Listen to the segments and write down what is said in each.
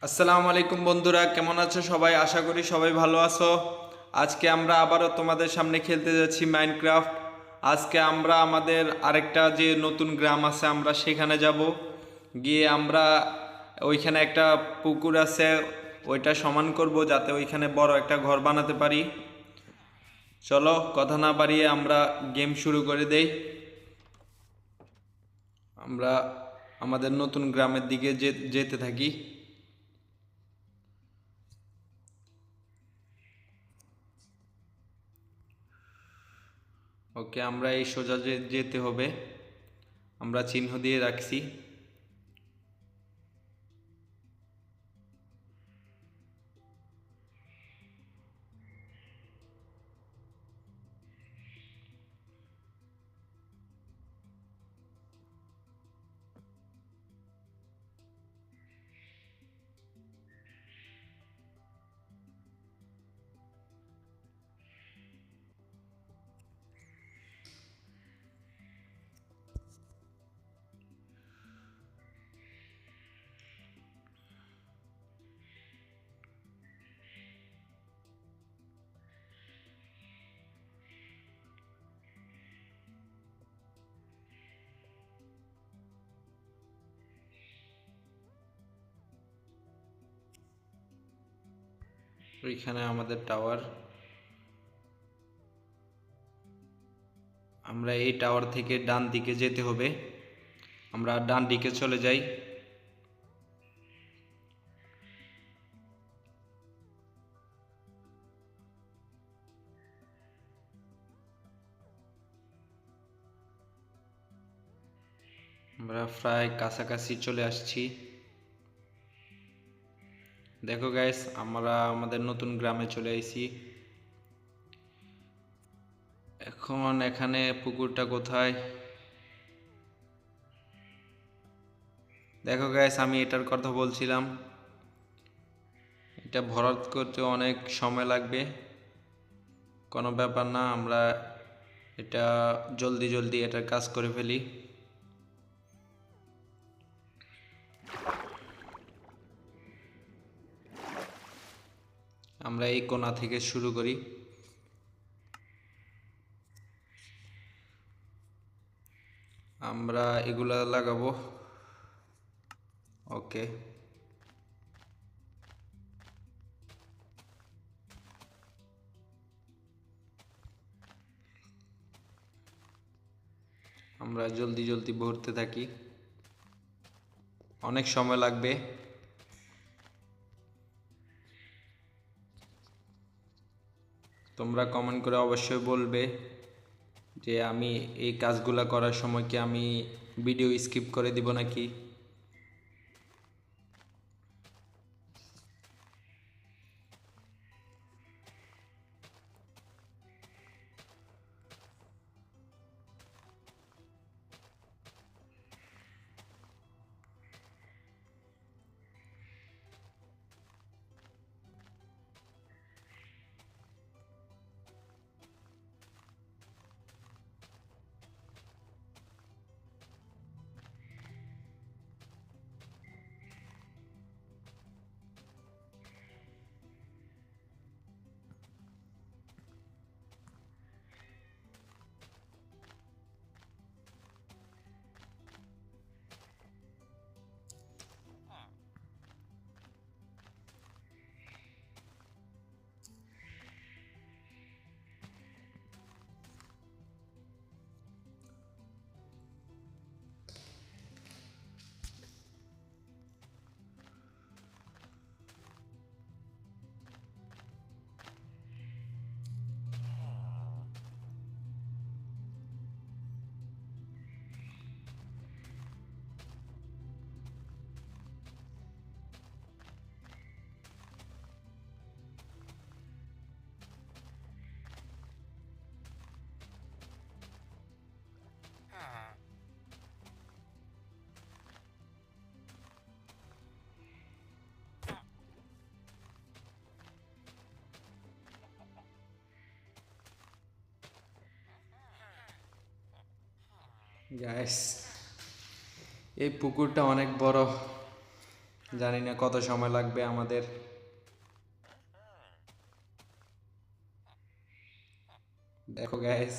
আসসালামু আলাইকুম বন্ধুরা, কেমন আছো সবাই? আশা করি সবাই ভালো আছো। আজকে আমরা আবারও তোমাদের সামনে খেলতে যাচ্ছি মাইনক্রাফট। আজকে আমরা আমাদের আরেকটা যে নতুন গ্রাম আছে আমরা সেখানে যাব। গিয়ে আমরা ওইখানে একটা পুকুর আছে, ওইটা সমান করব যাতে ওইখানে বড় একটা ঘর বানাতে পারি। চলো কথা না বাড়িয়ে আমরা গেম শুরু করে দেই। আমরা আমাদের নতুন গ্রামের দিকে যেতে থাকি। ওকে, আমরা এই সোজা যেতে হবে, আমরা চিহ্ন দিয়ে রাখছি। ওইখানে আমাদের টাওয়ার, আমরা এই টাওয়ার থেকে ডান দিকে যেতে হবে। আমরা ডান দিকে চলে যাই। আমরা প্রায় কাছাকাছি চলে আসছি। দেখো গাইস, আমরা আমাদের নতুন গ্রামে চলে আইছি। এখন এখানে পুকুরটা কোথায়? দেখো গাইস, আমি এটার কথা বলছিলাম, এটা ভরাট করতে অনেক সময় লাগবে। কোনো ব্যাপার না, আমরা এটা জলদি জলদি এটার কাজ করে ফেলি। আমরা এই কোণা থেকে শুরু করি। আমরা এগুলা লাগাবো। ওকে, আমরা জলদি জলদি ভরতে থাকি, অনেক সময় লাগবে। তোমরা কমেন্ট করে অবশ্যই বলবে যে আমি এই কাজগুলা করার সময় কি আমি ভিডিও স্কিপ করে দিব নাকি। গাইস, এই পুকুরটা অনেক বড়। জানি না কত সময় লাগবে আমাদের। দেখো গাইস,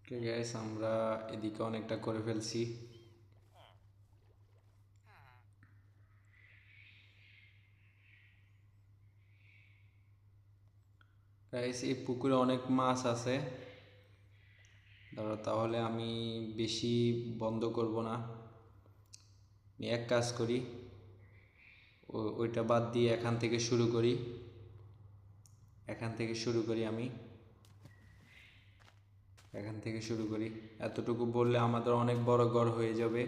ওকে গাইস, আমরা এদিকে অনেকটা করে ফেলছি। গাইস, এই পুকুরে অনেক মাছ আছে। ধরো, তাহলে আমি বেশি বন্ধ করব না। আমি এক কাজ করি, ওইটা বাদ দিয়ে এখান থেকে শুরু করি। আমি এখান থেকে শুরু করি। এতটুকু বললে আমাদের অনেক বড় ঘর হয়ে যাবে।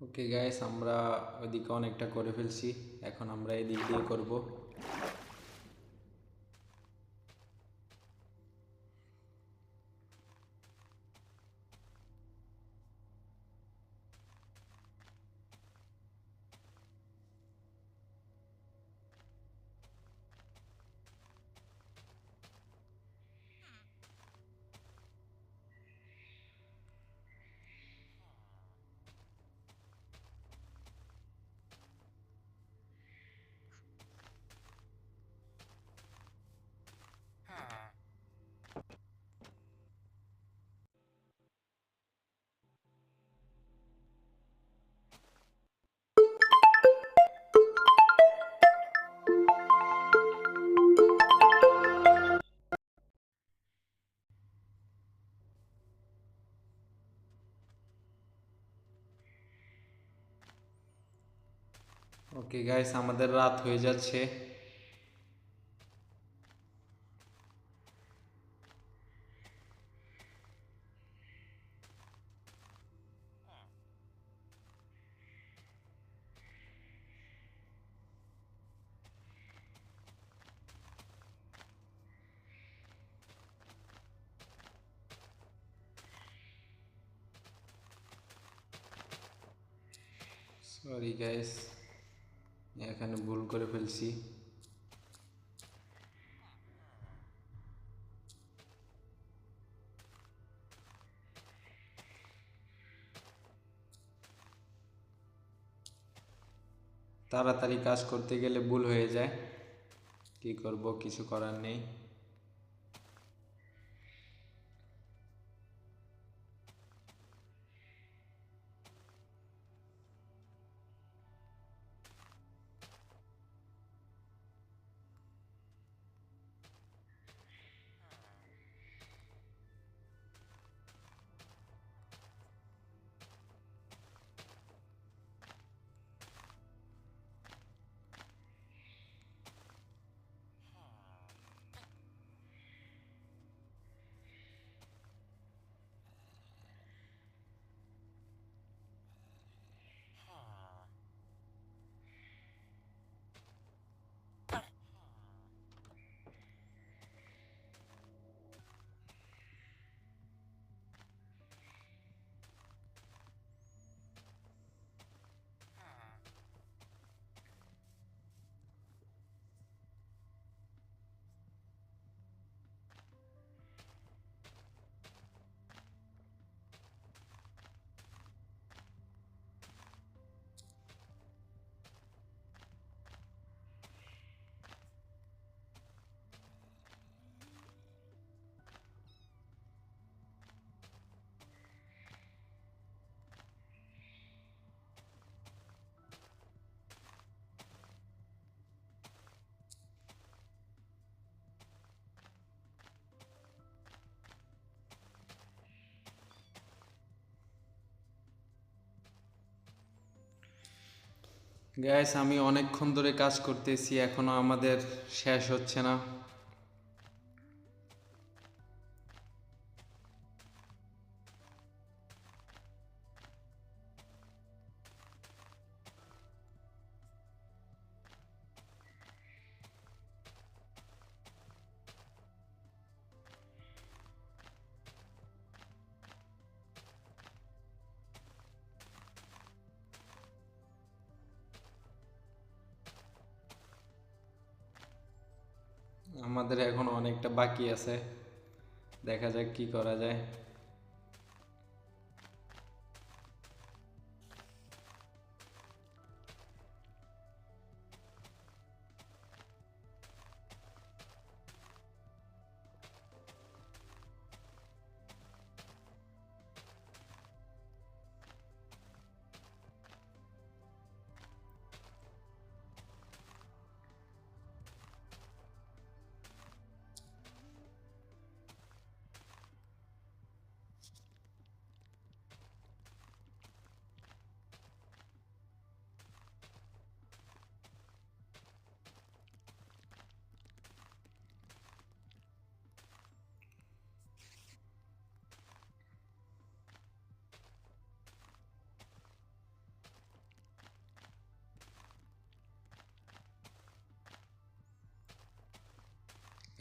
ওকে গাইস, আমরা ওইদিকে অনেকটা করে ফেলছি। এখন আমরা এদিক দিয়ে করব। ওকে গাইস, আমাদের রাত হয়ে যাচ্ছে। সরি গাইস, এখানে ভুল করে ফেলছি। তাড়াতাড়ি কাজ করতে গেলে ভুল হয়ে যায়। কি করব, কিছু করার নেই। গাইস, আমি অনেকক্ষণ ধরে কাজ করতেছি, এখনো আমাদের শেষ হচ্ছে না। আমাদের এখন অনেকটা বাকি আছে, দেখা যাক কি করা যায়।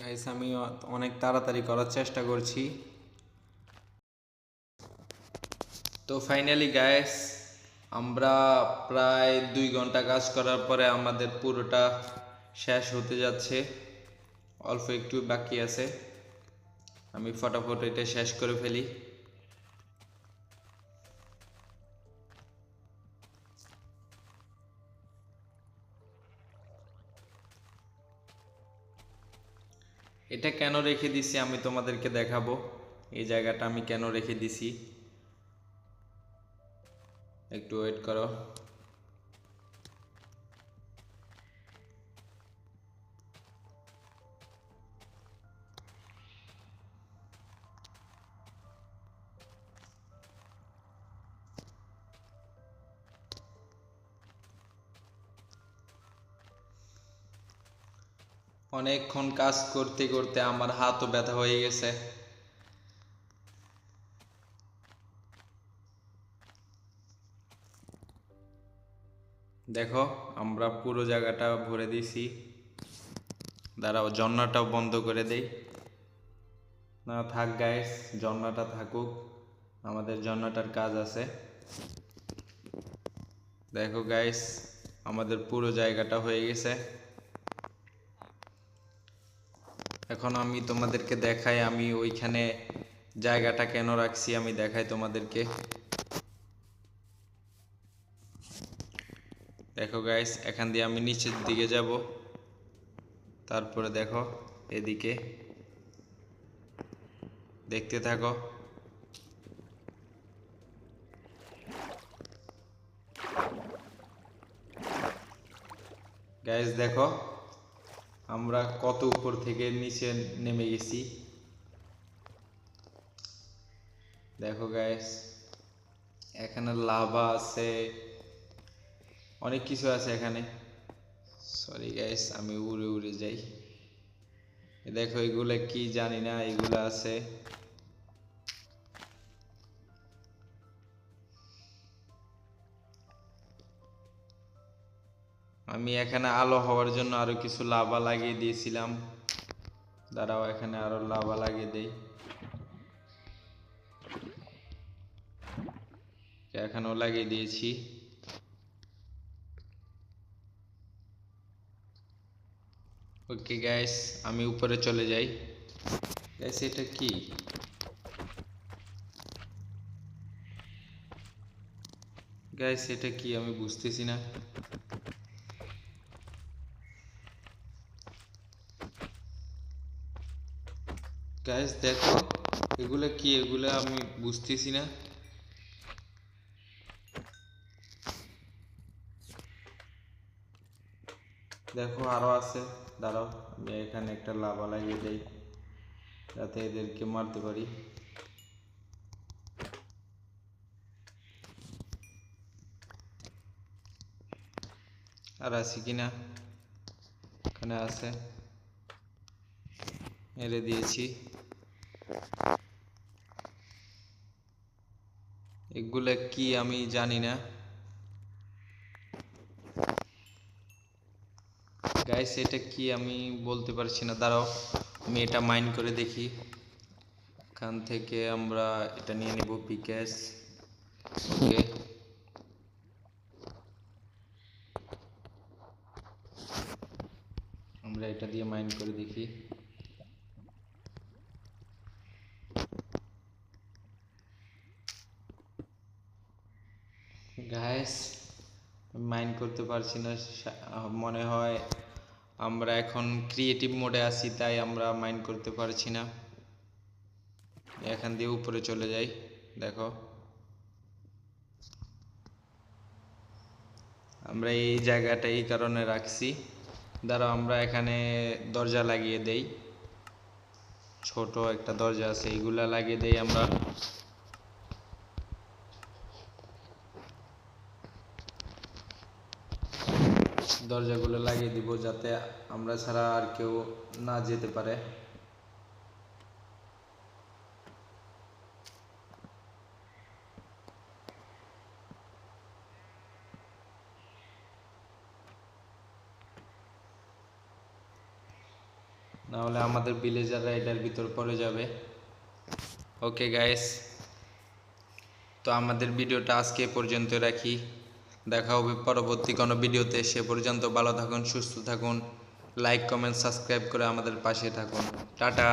গাইস, আমি অনেক তাড়াতাড়ি করার চেষ্টা করছি। তো ফাইনালি গাইস, আমরা প্রায় 2 ঘন্টা কাজ করার পরে আমাদের পুরোটা শেষ হতে যাচ্ছে, অল্প একটু বাকি আছে। আমি ফটাফট এটা শেষ করে ফেলি। এটা কেন রেখে দিছি আমি তোমাদেরকে দেখাবো, এই জায়গাটা আমি কেন রেখে দিছি, একটু ওয়েট করো। অনেকক্ষণ কাজ করতে করতে আমার হাতও ব্যথা হয়ে গেছে। দেখো, আমরা পুরো জায়গাটা ভরে দিছি। দাঁড়াও, ঝর্ণাটাও বন্ধ করে দেই। না থাক গাইস, ঝর্ণাটা থাকুক, আমাদের ঝর্ণাটার কাজ আছে। দেখো গাইস, আমাদের পুরো জায়গাটা হয়ে গেছে। এখন আমি তোমাদেরকে দেখাই আমি ওইখানে জায়গাটা কেন রাখছি, আমি দেখাই তোমাদেরকে। দেখো গাইস, এখান দিয়ে আমি নিচের দিকে যাব, তারপরে দেখো এদিকে, দেখতে থাকো। গাইস দেখো, আমরা কত উপর থেকে নিচে নেমে গেছি। দেখো গাইস, এখানে লাভা আছে, অনেক কিছু আছে এখানে। সরি গাইস, আমি উড়ে উড়ে যাই। দেখো এগুলা কি জানি না, এগুলা আছে। আমি এখানে আলো হওয়ার জন্য আরো কিছু লাভা লাগিয়ে দিয়েছিলাম, দাঁড়াও এখানে আরো লাভা লাগিয়ে দেই। এখানেও লাগিয়ে দিয়েছি। ওকে গাইস, আমি উপরে চলে যাই। গাইস এটা কি? গাইস এটা কি আমি বুঝতেছি না। গাইস দেখো, এগুলা কি, এগুলা আমি বুঝতেছি না। দেখো আরো আছে, দাঁড়াও আমি এখানে একটা লাভা লাগিয়ে দেই যাতে এদেরকে মারতে পারি। আর আছে কিনা, এখানে আছে, মেরে দিয়েছি। এগুলা কি আমি জানি না গাইস, এটা কি আমি বলতে পারছি না। দাঁড়াও, আমি এটা মাইন করে দেখি। এখান থেকে আমরা এটা নিয়ে নেব, পিকেস। ওকে, আমরা এটা দিয়ে মাইন করে দেখি। গাইস, মাইন করতে পারছি না, মনে হয় আমরা এখন ক্রিয়েটিভ মোডে আছি, তাই আমরা মাইন করতে পারছি না। এখান দিয়ে উপরে চলে যাই। দেখো, আমরা এই জায়গাটা এই কারণে রাখছি। দাঁড়াও, আমরা এখানে দরজা লাগিয়ে দেই। ছোট একটা দরজা আছে, এইগুলা লাগিয়ে দেই আমরা। দরজাগুলো লাগিয়ে দিব যাতে আমরা ছাড়া আর কেউ না যেতে পারে। না হলে আমাদের ভিলেজাররা এটার ভিতর পড়ে যাবে। ওকে গাইস, তো আমাদের ভিডিওটা আজকে এ পর্যন্ত রাখি। দেখা হবে পরবর্তী কোনো ভিডিওতে। সে পর্যন্ত ভালো থাকুন, সুস্থ থাকুন। লাইক, কমেন্ট, সাবস্ক্রাইব করে আমাদের পাশে থাকুন। টাটা।